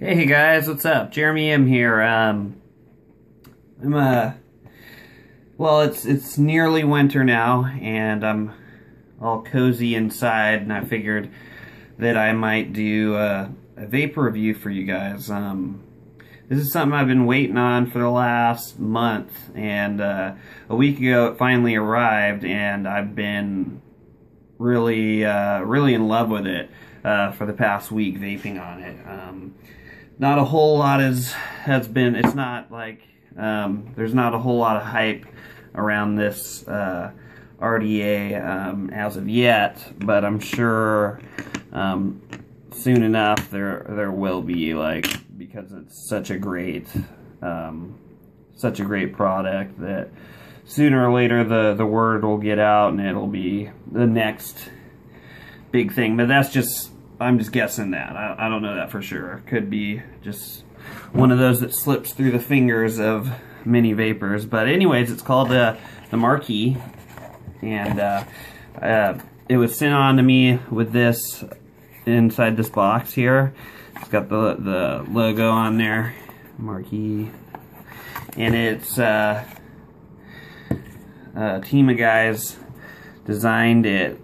Hey guys, what's up? Jeremy M here. Well, it's nearly winter now, and I'm all cozy inside, and I figured that I might do a vapor review for you guys. This is something I've been waiting on for the last month, and a week ago it finally arrived, and I've been really in love with it for the past week, vaping on it. Not a whole lot has been, it's not like, there's not a whole lot of hype around this RDA as of yet, but I'm sure soon enough there will be, like, because it's such a great product that sooner or later the word will get out and it'll be the next big thing. But that's just, I'm just guessing that. I don't know that for sure. It could be just one of those that slips through the fingers of many vapors. But anyways, it's called the Marquis, and it was sent on to me with this inside this box here. It's got the logo on there, Marquis, and it's a team of guys designed it.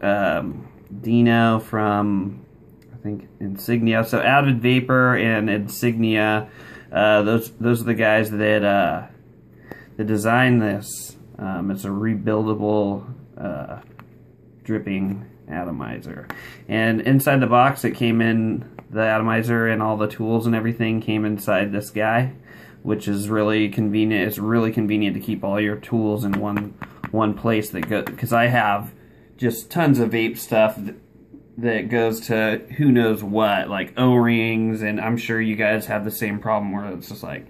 Dino from, I think, Insignia. So Avid Vaper and Insignia, those are the guys that designed this. It's a rebuildable dripping atomizer, and inside the box it came in the atomizer, and all the tools and everything came inside this guy, which is really convenient. It's really convenient to keep all your tools in one place that go, because I have just tons of vape stuff that goes to who knows what, like O-rings, and I'm sure you guys have the same problem where it's just like,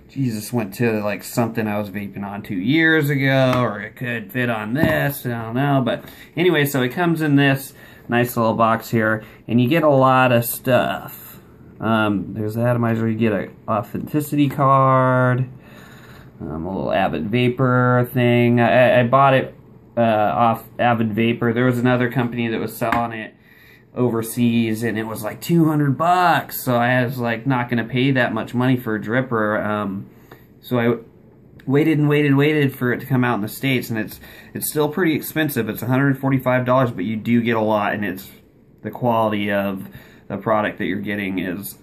Jesus, went to like something I was vaping on 2 years ago, or it could fit on this, I don't know. But anyway, so it comes in this nice little box here, and you get a lot of stuff. There's the atomizer, you get an authenticity card, a little Avid Vaper thing. I bought it off Avid Vaper. There was another company that was selling it overseas, and it was like $200, so I was like not gonna pay that much money for a dripper. So I waited and waited for it to come out in the States, and it's still pretty expensive. It's $145, but you do get a lot, and it's the quality of the product that you're getting is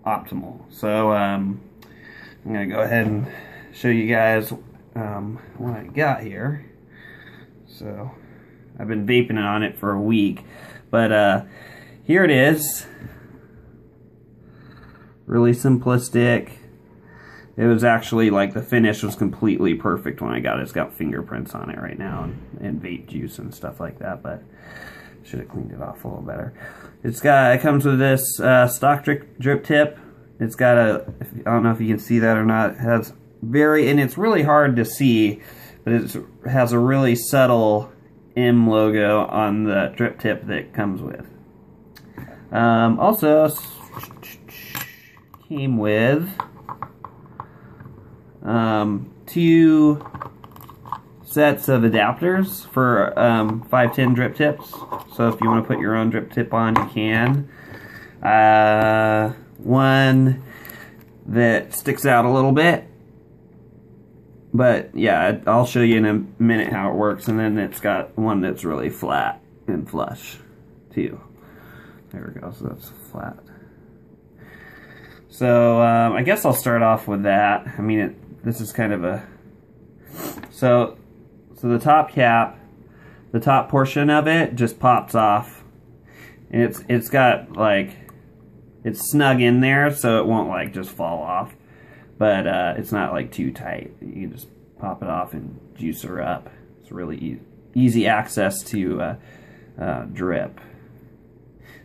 optimal. So I'm gonna go ahead and show you guys what I got here. So I've been vaping on it for a week, but here it is. Really simplistic. It was actually, like, the finish was completely perfect when I got it. It's got fingerprints on it right now, and vape juice and stuff like that, but should have cleaned it off a little better. It comes with this stock drip tip. It's got I don't know if you can see that or not. It has and it's really hard to see, but it has a really subtle M logo on the drip tip that comes with. Also came with 2 sets of adapters for 510 drip tips. So if you want to put your own drip tip on, you can. One that sticks out a little bit, but yeah, I'll show you in a minute how it works. And then it's got one that's really flat and flush too. There we go, so that's flat. So I guess I'll start off with that. I mean, this is kind of a, so the top cap, the top portion of it just pops off, and it's got, like, it's snug in there, so it won't, like, just fall off, but it's not, like, too tight. You can just pop it off and juice her up. It's really easy access to drip.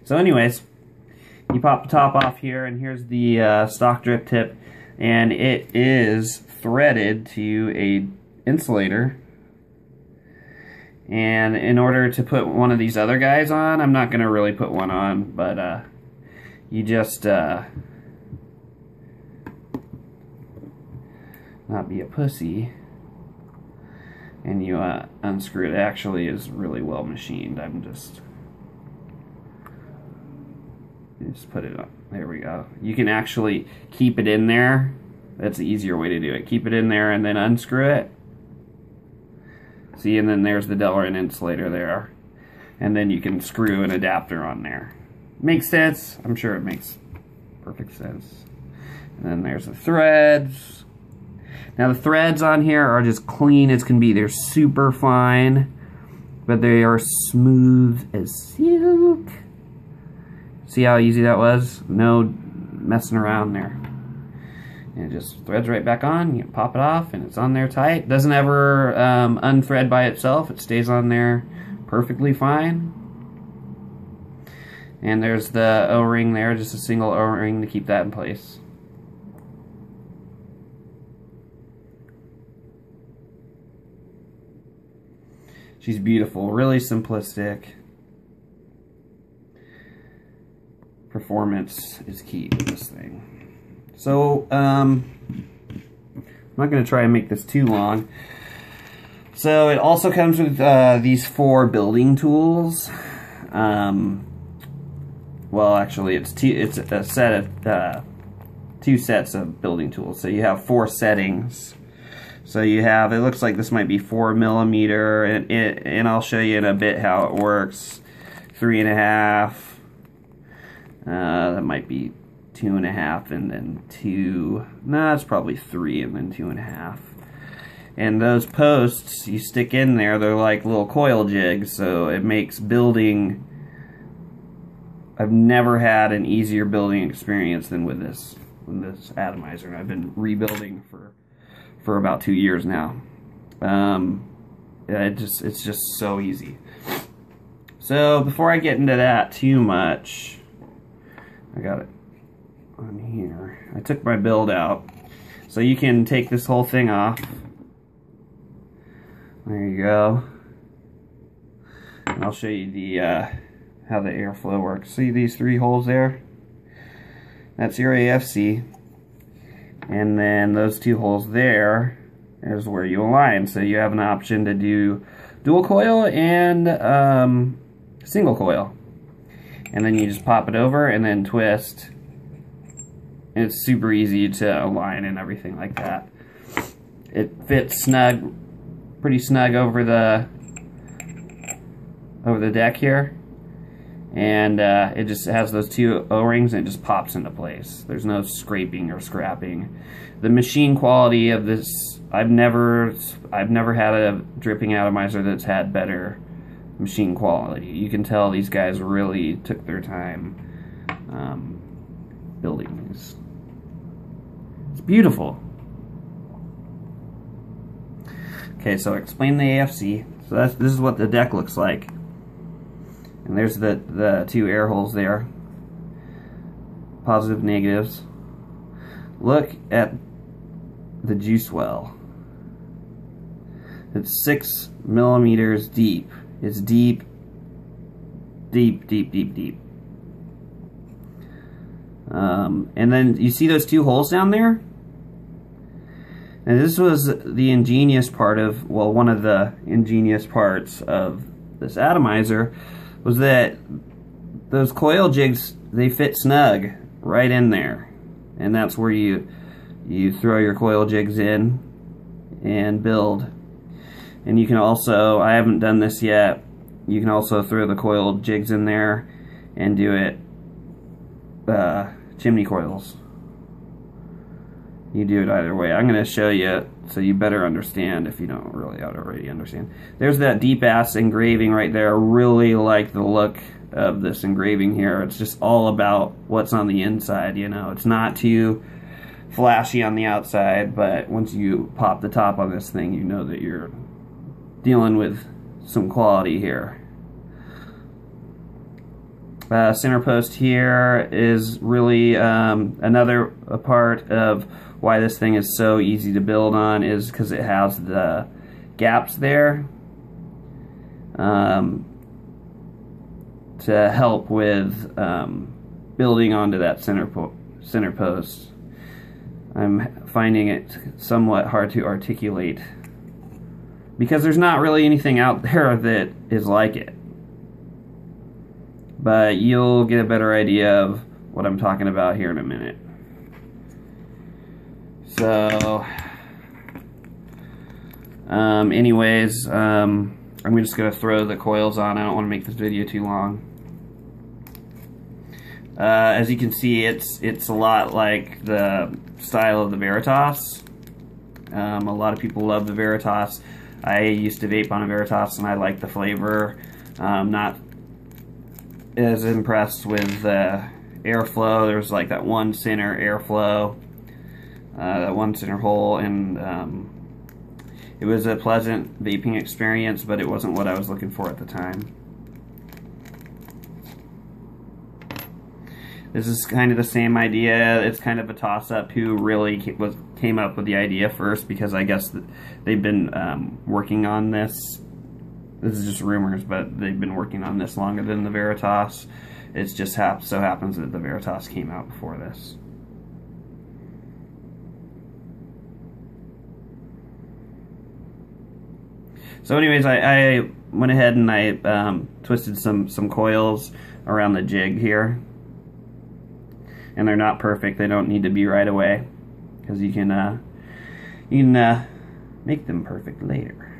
So anyways, you pop the top off here, and here's the stock drip tip, and it is threaded to a insulator. And in order to put one of these other guys on, I'm not going to really put one on, but you just not be a pussy, and you unscrew it. It actually is really well machined. Just put it on. There we go. You can actually keep it in there. That's the easier way to do it. Keep it in there and then unscrew it. See, and then there's the Delrin insulator there. And then you can screw an adapter on there. Makes sense? I'm sure it makes perfect sense. And then there's the threads. Now the threads on here are just clean as can be. They're super fine, but they are smooth as silk. See how easy that was? No messing around there. And it just threads right back on. You pop it off and it's on there tight. Doesn't ever unthread by itself. It stays on there perfectly fine. And there's the O-ring there, just a single O-ring to keep that in place. She's beautiful, really simplistic. Performance is key to this thing. So, I'm not going to try and make this too long. So, it also comes with these 4 building tools. Well, actually, it's a set of 2 sets of building tools. So, you have 4 settings. So, you have, it looks like this might be 4mm, and I'll show you in a bit how it works. 3.5. That might be 2.5 and then 2. No, it's probably 3 and then 2.5. And those posts you stick in there, they're like little coil jigs, so it makes building. I've never had an easier building experience than with this atomizer. And I've been rebuilding for about 2 years now. It's just so easy. So before I get into that too much, I got it on here. I took my build out. So you can take this whole thing off. There you go. And I'll show you the how the airflow works. See these 3 holes there? That's your AFC. And then those 2 holes there is where you align. So you have an option to do dual coil and single coil. And then you just pop it over and then twist. And it's super easy to align and everything like that. It fits snug, pretty snug over the deck here. And it just has those 2 O-rings and it just pops into place. There's no scraping or scrapping. The machine quality of this, I've never had a dripping atomizer that's had better machine quality. You can tell these guys really took their time building these. It's beautiful. Okay, so explain the AFC. So this is what the deck looks like. And there's the 2 air holes there. Positive, negatives. Look at the juice well. It's 6 millimeters deep. It's deep, deep, deep, deep, deep. And then you see those 2 holes down there? And this was the ingenious part of, well, one of the ingenious parts of this atomizer was that those coil jigs, they fit snug right in there. And that's where you throw your coil jigs in and build. And you can also, I haven't done this yet, you can also throw the coil jigs in there and do it chimney coils. You do it either way. I'm going to show you so you better understand if you don't really already understand. There's that deep ass engraving right there. I really like the look of this engraving here. It's just all about what's on the inside, you know. It's not too flashy on the outside, but once you pop the top on this thing, you know that you're dealing with some quality here. Center post here is really another part of why this thing is so easy to build on, is because it has the gaps there to help with building onto that center post. I'm finding it somewhat hard to articulate because there's not really anything out there that is like it. But you'll get a better idea of what I'm talking about here in a minute. So, anyways, I'm just going to throw the coils on. I don't want to make this video too long. As you can see, it's a lot like the style of the Veritas. A lot of people love the Veritas. I used to vape on a Veritas and I like the flavor. Not as impressed with the airflow. There's like that one center airflow, that one center hole, and it was a pleasant vaping experience, but it wasn't what I was looking for at the time. This is kind of the same idea. It's kind of a toss-up who really came up with the idea first, because I guess they've been working on this. This is just rumors, but they've been working on this longer than the Veritas. It just so happens that the Veritas came out before this. So anyways, I went ahead and I twisted some coils around the jig here. And they're not perfect. They don't need to be right away, because you can make them perfect later.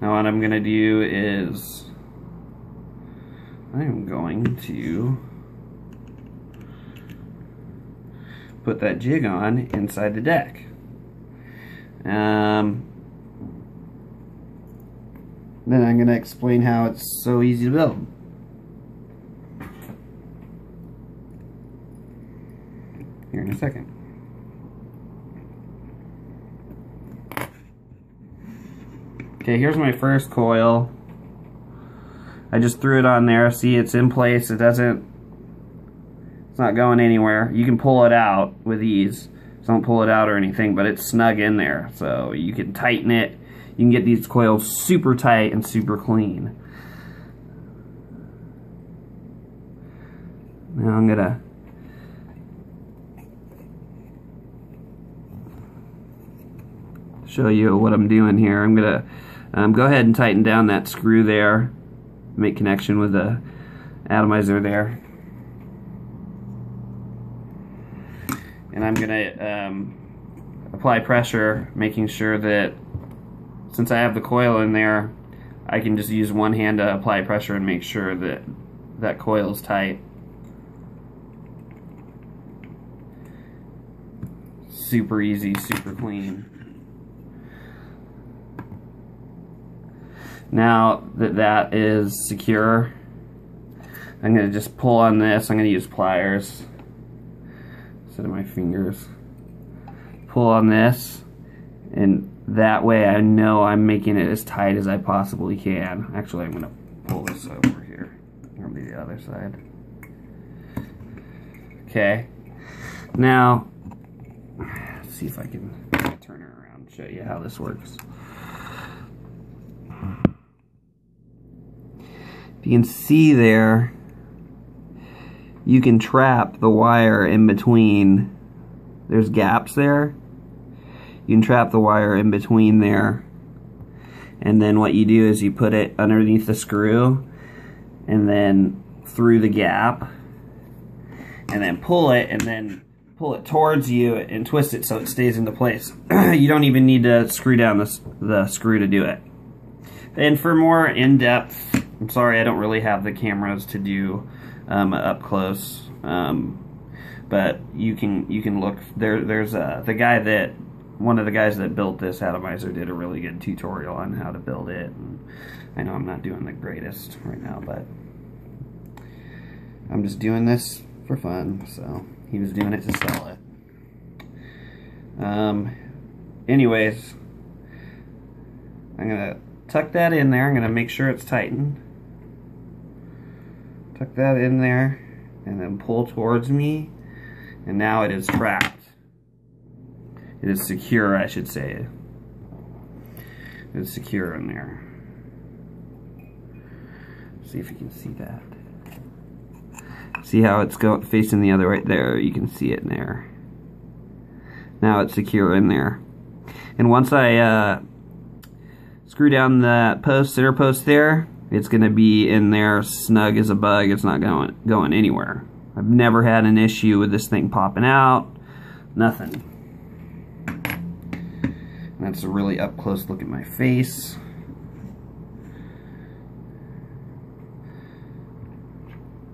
Now what I'm going to do is I'm going to put that jig on inside the deck. Then I'm going to explain how it's so easy to build. Here in a second. Okay, here's my first coil. I just threw it on there. See, it's in place. It's not going anywhere. You can pull it out with ease. So don't pull it out or anything, but it's snug in there. So you can tighten it. You can get these coils super tight and super clean. Now I'm gonna show you what I'm doing here. I'm gonna go ahead and tighten down that screw there, make connection with the atomizer there, and I'm gonna apply pressure, making sure that since I have the coil in there, I can just use one hand to apply pressure and make sure that that coil is tight. Super easy, super clean. Now that that is secure, I'm going to just pull on this. I'm going to use pliers instead of my fingers. Pull on this, and that way I know I'm making it as tight as I possibly can. Actually, I'm going to pull this over here. It'll be the other side. Okay. Now, let's see if I can turn it around and show you how this works. If you can see there, you can trap the wire in between. There's gaps there. You can trap the wire in between there. And then what you do is you put it underneath the screw and then through the gap. And then pull it, and then pull it towards you and twist it so it stays into place. You don't even need to screw down the screw to do it. And for more in-depth, I'm sorry I don't really have the cameras to do up close, but you can look there. There's one of the guys that built this atomizer did a really good tutorial on how to build it. And I know I'm not doing the greatest right now, but I'm just doing this for fun. So he was doing it to sell it. Anyways, I'm gonna tuck that in there. I'm gonna make sure it's tightened. Tuck that in there and then pull towards me, and now it is trapped. It is secure, I should say. It is secure in there. See if you can see that. See how it's facing the other right there? You can see it in there. Now it's secure in there. And once I screw down that center post there, it's going to be in there snug as a bug. It's not going anywhere. I've never had an issue with this thing popping out. Nothing. That's a really up close look at my face.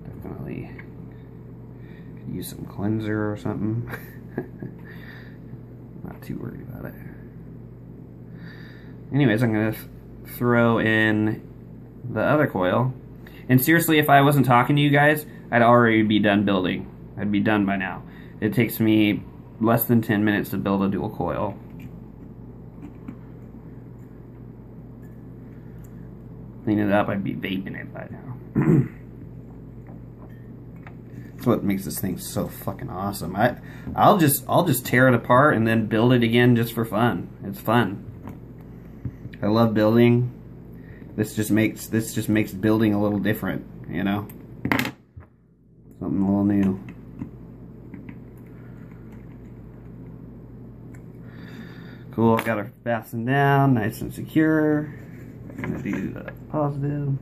Definitely could use some cleanser or something. Not too worried about it. Anyways, I'm gonna throw in the other coil. And seriously, if I wasn't talking to you guys, I'd already be done building. I'd be done by now. It takes me less than 10 minutes to build a dual coil. Clean it up, I'd be vaping it by now. That's what makes this thing so fucking awesome. I'll just tear it apart and then build it again just for fun. It's fun. I love building. This just makes building a little different, you know? Something a little new. Cool, got her fastened down, nice and secure. I'm gonna do the positive.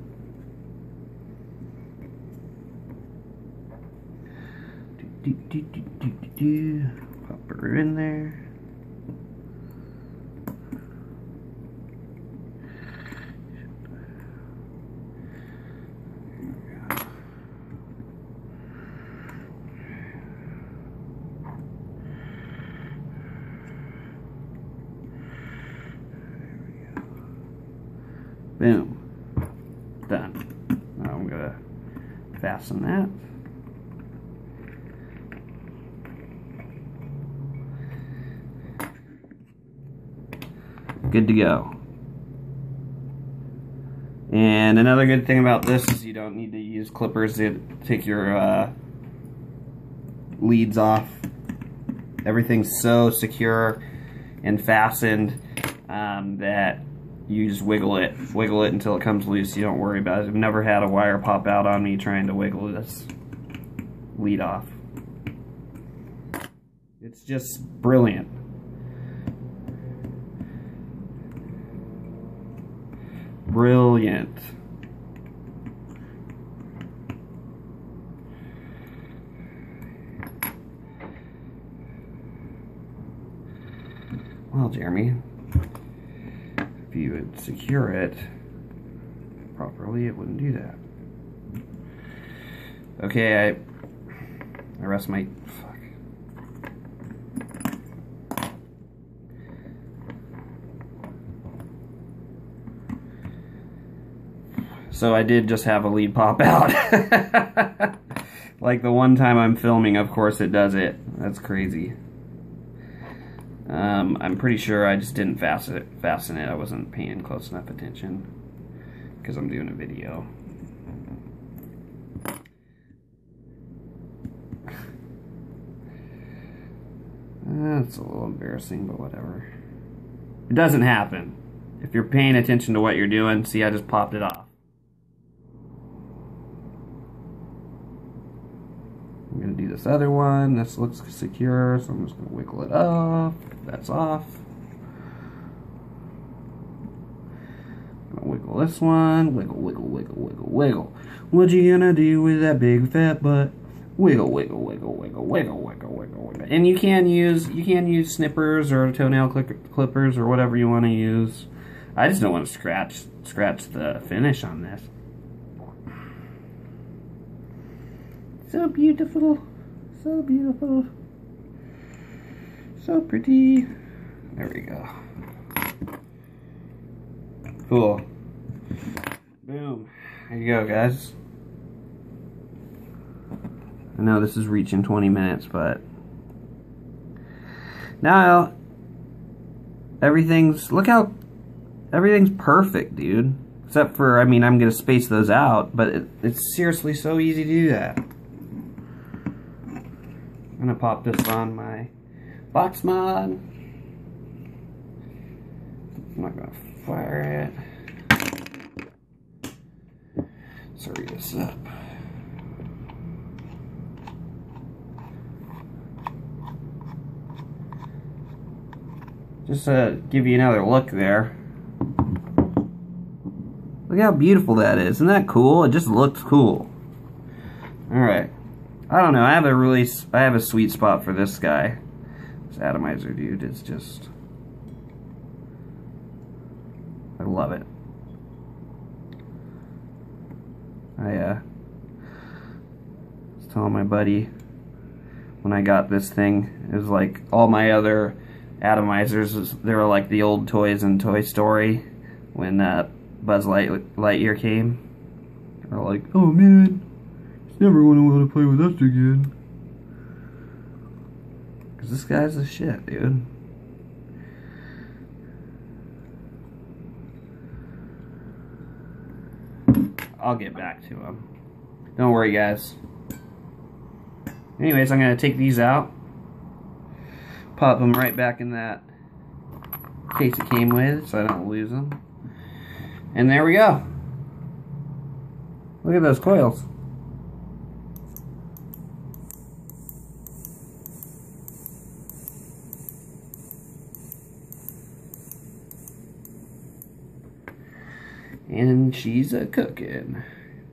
Pop her in there. Boom. Done. Now I'm going to fasten that. Good to go. And another good thing about this is you don't need to use clippers to take your leads off. Everything's so secure and fastened that you just wiggle it until it comes loose. You don't worry about it. I've never had a wire pop out on me trying to wiggle this lead off. It's just brilliant. Brilliant. Well, Jeremy, if you would secure it properly, it wouldn't do that. Okay, I rest my... Fuck. So I did just have a lead pop out. Like the one time I'm filming, of course it does it. That's crazy. I'm pretty sure I just didn't fasten it. I wasn't paying close enough attention because I'm doing a video. That's a little embarrassing, but whatever. It doesn't happen. If you're paying attention to what you're doing, see, I just popped it off. I'm going to do this other one. This looks secure, so I'm just going to wiggle it off. That's off. I'm going to wiggle this one. Wiggle, wiggle, wiggle, wiggle, wiggle. What you gonna do with that big fat butt? Wiggle, wiggle, wiggle, wiggle, wiggle, wiggle, wiggle, wiggle. And you can use snippers or toenail clippers or whatever you want to use. I just don't want to scratch the finish on this. So beautiful, so beautiful, so pretty. There we go. Cool. Boom. There you go, guys. I know this is reaching 20 minutes, but now everything's perfect, dude. Except for, I mean, I'm gonna space those out, but it's seriously so easy to do that. I'm gonna pop this on my box mod. I'm not gonna fire it. Let's hurry this up. Just to give you another look there. Look how beautiful that is. Isn't that cool? It just looks cool. Alright. I don't know, I have a sweet spot for this guy. This atomizer dude is just, I love it. I was telling my buddy when I got this thing, it was like all my other atomizers, they were like the old toys in Toy Story when Buzz Lightyear came. They're like, oh man, he's never gonna want to play with us again. Cause this guy's the shit, dude. I'll get back to him. Don't worry, guys. Anyways, I'm gonna take these out, pop them right back in that case it came with, so I don't lose them. And there we go. Look at those coils. And she's a cooking.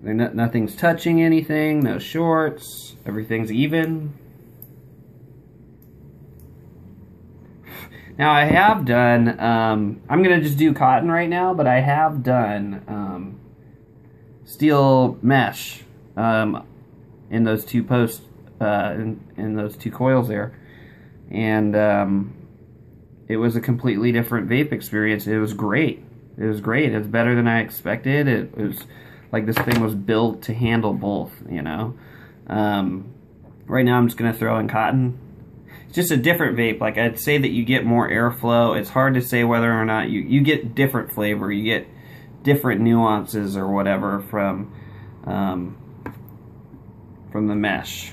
Nothing's touching anything, no shorts, everything's even. Now I have done, I'm going to just do cotton right now, but I have done steel mesh in those two posts, in those two coils there. And it was a completely different vape experience. It was great. It was great. It's better than I expected. It was like this thing was built to handle both, you know. Right now I'm just going to throw in cotton. It's just a different vape. Like, I'd say that you get more airflow. It's hard to say whether or not you get different flavor. You get different nuances or whatever from the mesh.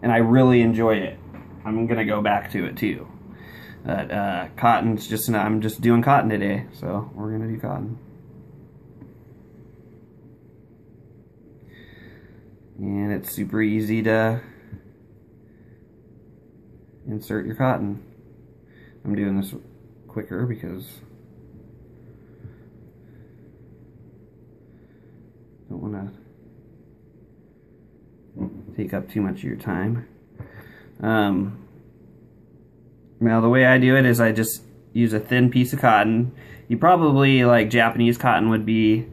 And I really enjoy it. I'm going to go back to it too. But cotton's just, I'm just doing cotton today, so we're going to do cotton. And it's super easy to insert your cotton. I'm doing this quicker because I don't want to take up too much of your time. Now the way I do it is I just use a thin piece of cotton. You probably, like, Japanese cotton would be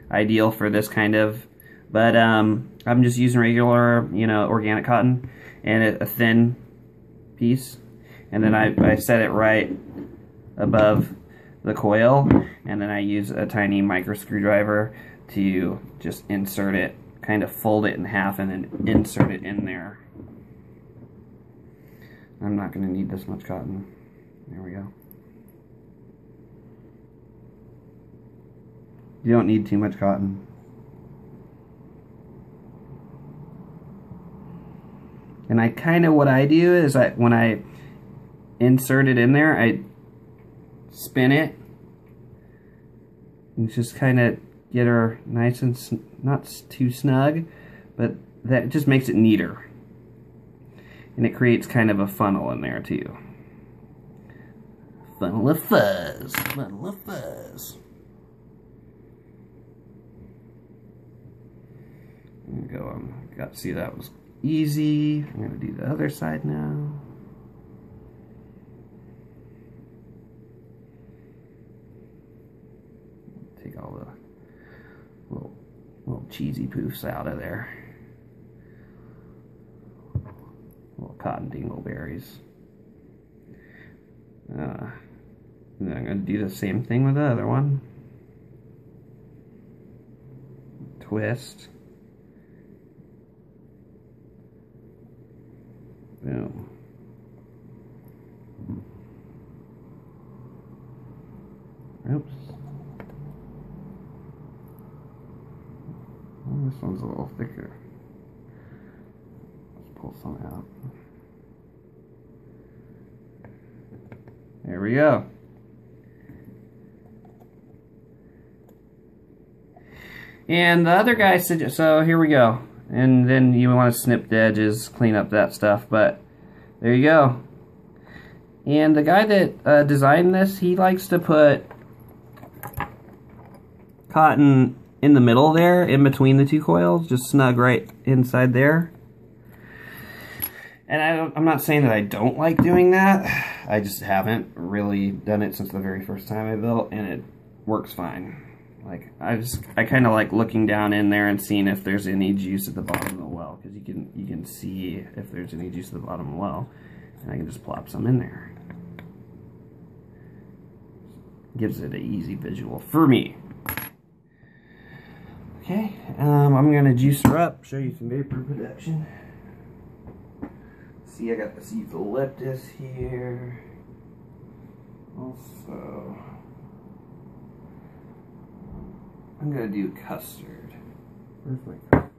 ideal for this kind of, but I'm just using regular, you know, organic cotton, and a thin piece, and then I set it right above the coil, and then I use a tiny micro screwdriver to just insert it, kind of fold it in half and then insert it in there. I'm not going to need this much cotton. There we go. You don't need too much cotton. And I kind of, what I do is when I insert it in there, I spin it and just kind of get her nice and not too snug, but that just makes it neater. And it creates kind of a funnel in there too. Funnel of fuzz. Funnel of fuzz. There we go. Got to see that was easy. I'm going to do the other side now. Take all the little cheesy poofs out of there. Little cotton dingleberries. And then I'm going to do the same thing with the other one. Twist. Boom. Oops. Oh, this one's a little thicker. Let's pull some out. There we go. And the other guy said, so here we go. And then you want to snip the edges, clean up that stuff, but there you go. And the guy that designed this, he likes to put cotton in the middle there, in between the two coils, just snug right inside there. And I'm not saying that I don't like doing that. I just haven't really done it since the very first time I built, and it works fine. Like, I kind of like looking down in there and seeing if there's any juice at the bottom of the well, because you can see if there's any juice at the bottom of the well, and I can just plop some in there. Gives it an easy visual for me. Okay, I'm gonna juice her up, show you some vapor production. See, I got this eucalyptus here. Also, I'm gonna do custard. Where's my custard?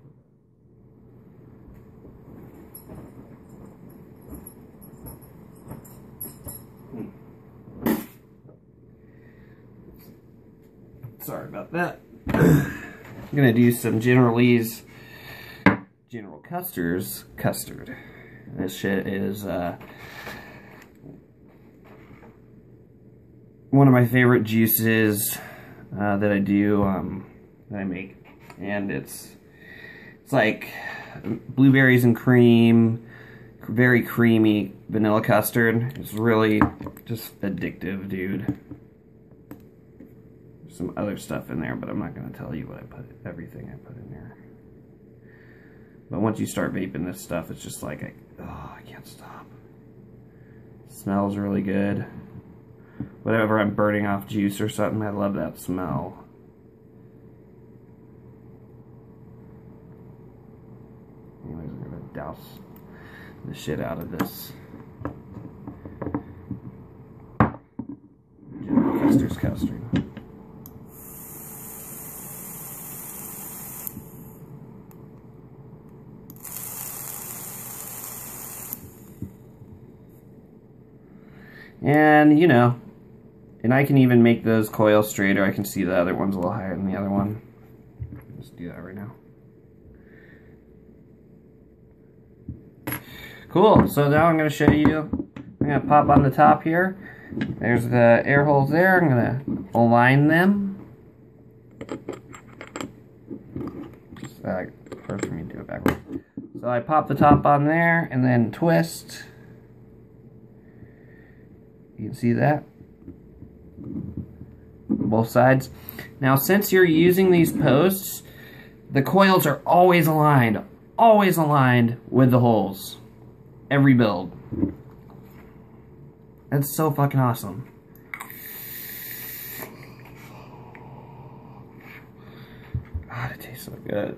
Sorry about that. I'm gonna do some General Custer's custard. This shit is one of my favorite juices that I do, that I make, and it's like blueberries and cream, very creamy vanilla custard. It's really just addictive, dude. There's some other stuff in there, but I'm not gonna tell you what everything I put in there. But once you start vaping this stuff, it's just like, I can't stop. It smells really good. Whatever I'm burning off juice or something, I love that smell. Anyways, I'm gonna douse the shit out of this General Custer's custard. And, you know, and I can even make those coils straighter. I can see the other one's a little higher than the other one. Let's do that right now. Cool, so now I'm going to show you, I'm going to pop on the top here. There's the air holes there. I'm going to align them. It's hard for me to do it backwards. So I pop the top on there and then twist. You can see that? Both sides. Now, since you're using these posts, the coils are always aligned with the holes. Every build. That's so fucking awesome. God, it tastes so good.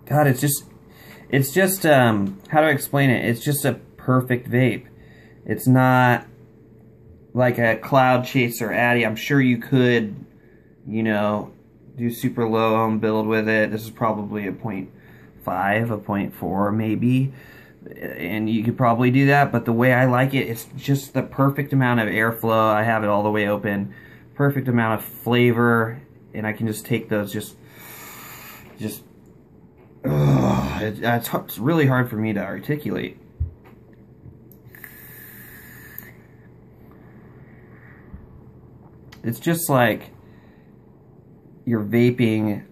God, it's just, how do I explain it? It's just a perfect vape. It's not like a Cloud Chaser Addy. I'm sure you could, you know, do super low ohm build with it. This is probably a 0.5, a 0.4 maybe. And you could probably do that, but the way I like it, it's just the perfect amount of airflow. I have it all the way open. Perfect amount of flavor, and I can just take those it's really hard for me to articulate. It's just like your vaping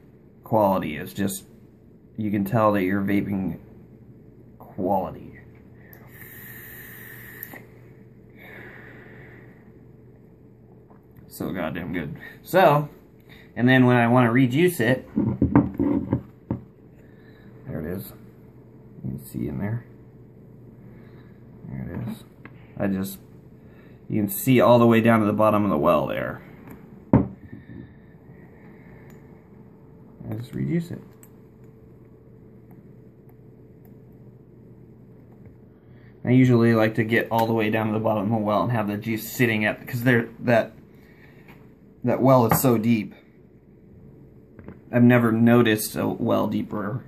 quality is just, you can tell that you're vaping quality. So goddamn good. So, and then when I want to rejuice it, there it is. You can see in there. There it is. You can see all the way down to the bottom of the well there. I just rejuice it. I usually like to get all the way down to the bottom of the well and have the juice sitting at, because that well is so deep. I've never noticed a well deeper.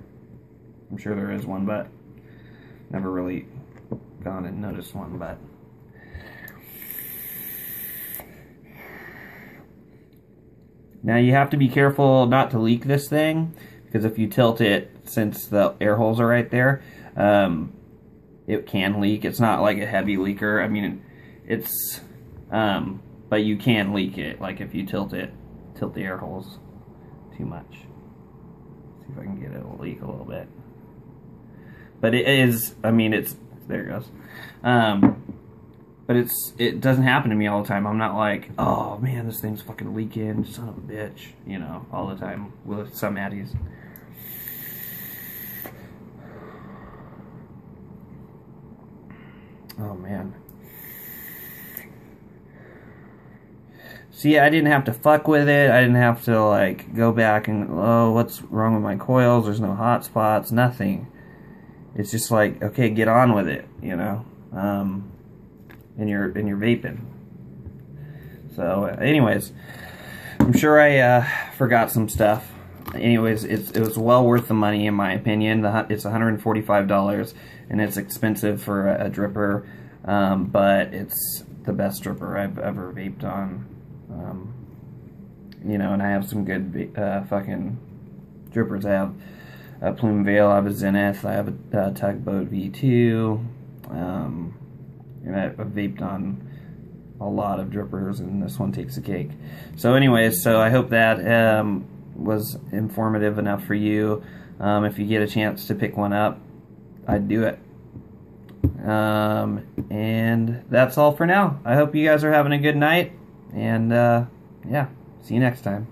I'm sure there is one, but never really gone and noticed one, but now you have to be careful not to leak this thing, because if you tilt it, since the air holes are right there, it can leak. It's not like a heavy leaker. I mean, it's, but you can leak it, like if you tilt the air holes too much. See See if I can get it to leak a little bit. But it is, I mean, it's, there it goes. But it doesn't happen to me all the time. I'm not like, oh man, this thing's fucking leaking, son of a bitch, you know, all the time with some Addies. Oh man. See, I didn't have to fuck with it. I didn't have to like go back and, oh, what's wrong with my coils? There's no hot spots, nothing. It's just like, okay, get on with it, you know. And you're vaping. So, anyways, I'm sure I forgot some stuff. Anyways, it was well worth the money in my opinion. It's $145, and it's expensive for a dripper, but it's the best dripper I've ever vaped on. You know, and I have some good fucking drippers. I have a Plume Veil, I have a Zenith, I have a Tugboat V2, and I've vaped on a lot of drippers, and this one takes the cake. So anyways, so I hope that was informative enough for you. If you get a chance to pick one up, I'd do it. And that's all for now. I hope you guys are having a good night, and yeah, see you next time.